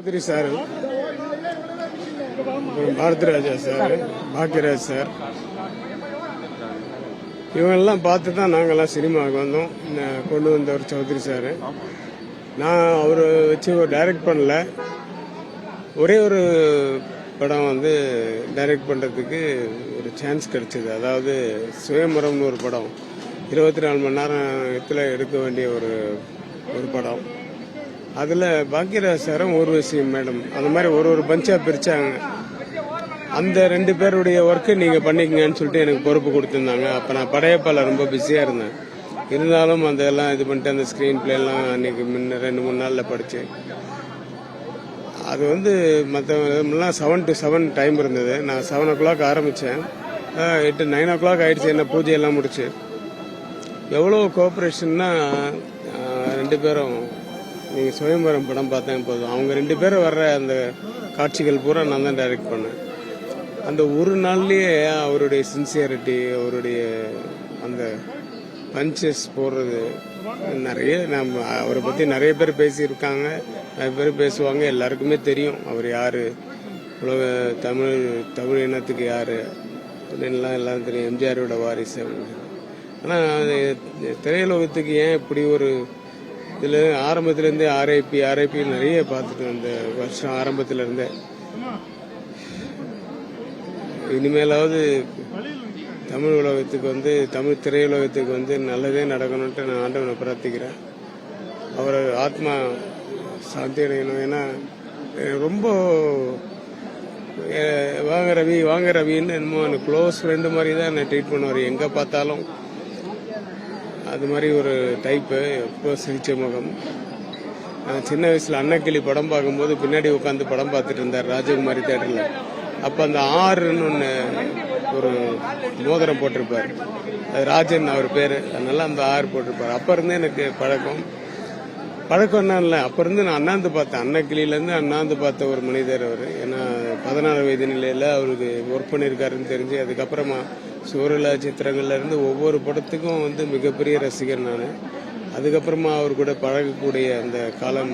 Chowdhury sir, Bharathiraja sir, Bhagyaraj sir, இவங்கெல்லாம் பார்த்து தான் நாங்கள்லாம் சினிமாவுக்கு வந்தோம். கொண்டு வந்தவர் சௌத்ரி சார். நான் அவர் வச்சு டைரக்ட் பண்ணல, ஒரே ஒரு படம் வந்து டைரக்ட் பண்ணுறதுக்கு ஒரு சான்ஸ் கிடைச்சிது. அதாவது சுயமரம்னு ஒரு படம், 24 மணி நேரத்தில் எடுக்க வேண்டிய ஒரு படம். அதில் பாக்கியராஜ் சாரும் ஊர்வசி மேடம் அந்த மாதிரி ஒரு பஞ்சாக பிரித்தாங்க. அந்த 2 பேருடைய ஒர்க்கு நீங்கள் பண்ணிக்கங்கன்னு சொல்லிட்டு எனக்கு பொறுப்பு கொடுத்துருந்தாங்க. அப்போ நான் படையப்பால் ரொம்ப பிஸியாக இருந்தேன். இருந்தாலும் அதெல்லாம் இது பண்ணிட்டு அந்த ஸ்க்ரீன் பிளேலாம் அன்றைக்கி முன்ன 2-3 நாளில் படித்தேன். அது வந்து மற்றவங்களாம் 7 to 7 டைம் இருந்தது. நான் 7 o'clock ஆரம்பித்தேன். 9 o'clock ஆகிடுச்சு என்ன பூஜையெல்லாம் முடிச்சு. எவ்வளோ கோஆப்ரேஷன்னா 2 பேரும் நீங்கள் சுயம்பரம் படம் பார்த்தேன் போதும், அவங்க 2 பேரும் வர்ற அந்த காட்சிகள் பூரா நான் தான் டைரக்ட் பண்ணேன். அந்த ஒரு நாள்லேயே அவருடைய சின்சியரிட்டி, அவருடைய அந்த பஞ்சஸ் போடுறது, நிறைய நம்ம அவரை பற்றி நிறைய பேர் பேசியிருக்காங்க, நிறைய பேர் பேசுவாங்க. எல்லாருக்குமே தெரியும் அவர் யார், உலக தமிழ் இனத்துக்கு யார் அப்படின்லாம் எல்லாம் தெரியும். எம்ஜிஆரோட வாரிசு. ஆனால் திரையுலகத்துக்கு ஏன் இப்படி ஒரு இதில் ஆரம்பத்துலேருந்தே ஆர்ஐபி நிறைய பார்த்துட்டு அந்த வருஷம் ஆரம்பத்திலேருந்தே. இனிமேலாவது தமிழ் உலகத்துக்கு வந்து தமிழ் திரையுலகத்துக்கு வந்து நல்லதே நடக்கணும்ட்டு நான் ஆண்டவனை பிரார்த்திக்கிறேன். அவர் ஆத்மா சாந்தி அடையணும். ஏன்னா ரொம்ப வாங்க ரவின்னு என்னமோ எனக்கு க்ளோஸ் ஃப்ரெண்டு மாதிரி தான் என்னை ட்ரீட் பண்ணுவார். எங்கே பார்த்தாலும் அது மாதிரி ஒரு டைப்பு. எப்போ சிகிச்சை முகம். நான் சின்ன வயசில் அன்னக்கிளி படம் பார்க்கும்போது பின்னாடி உட்காந்து படம் பார்த்துட்டு இருந்தார் ராஜகுமாரி தேட்டரில். அப்போ அந்த ஆறுன்னு ஒன்று ஒரு மோதிரம் போட்டிருப்பார், அது ராஜன் அவர் பேர், அதனால அந்த 6 போட்டிருப்பார். அப்போ இருந்தே எனக்கு பழக்கம்னா இல்லை, அப்போ இருந்து நான் அண்ணாந்து பார்த்தேன். அன்னக்கிளியிலேருந்து அண்ணாந்து பார்த்த ஒரு மனிதர் அவர். ஏன்னா 14 வயது நிலையில் அவருக்கு ஒர்க் பண்ணியிருக்காருன்னு தெரிஞ்சு, அதுக்கப்புறமா சூரலா சித்திரங்கள்லேருந்து ஒவ்வொரு படத்துக்கும் வந்து மிகப்பெரிய ரசிகர் நான். அதுக்கப்புறமா அவர் கூட பழகக்கூடிய அந்த காலம்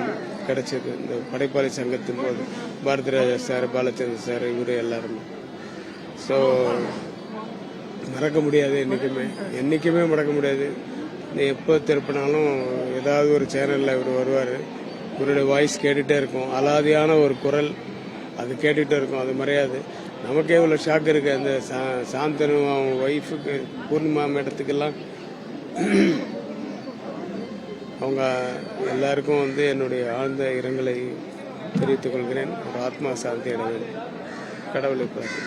கிடைச்சது இந்த படைப்பாளி சங்கத்தின் போது. பாரதிராஜா சார், பாலச்சந்திர சார், இவரு எல்லாருமே. ஸோ மறக்க முடியாது, என்றைக்குமே மறக்க முடியாது. எப்போ திருப்பினாலும் ஏதாவது ஒரு சேனலில் இவர் வருவார். இவருடைய வாய்ஸ் கேட்டுகிட்டே இருக்கும். அலாதியான ஒரு குரல், அது கேட்டுகிட்டே இருக்கும். அது மறையாது. நமக்கே இவ்வளோ ஷாக் இருக்குது. அந்த சாந்தனு அவங்க ஒய்ஃபுக்கு பூர்ணிமா மேடத்துக்கெல்லாம் அவங்க எல்லாருக்கும் வந்து என்னுடைய ஆழ்ந்த இரங்கலை தெரிவித்துக் கொள்கிறேன். ஒரு ஆத்மா சாந்தி அடைய கடவுளை பார்த்து.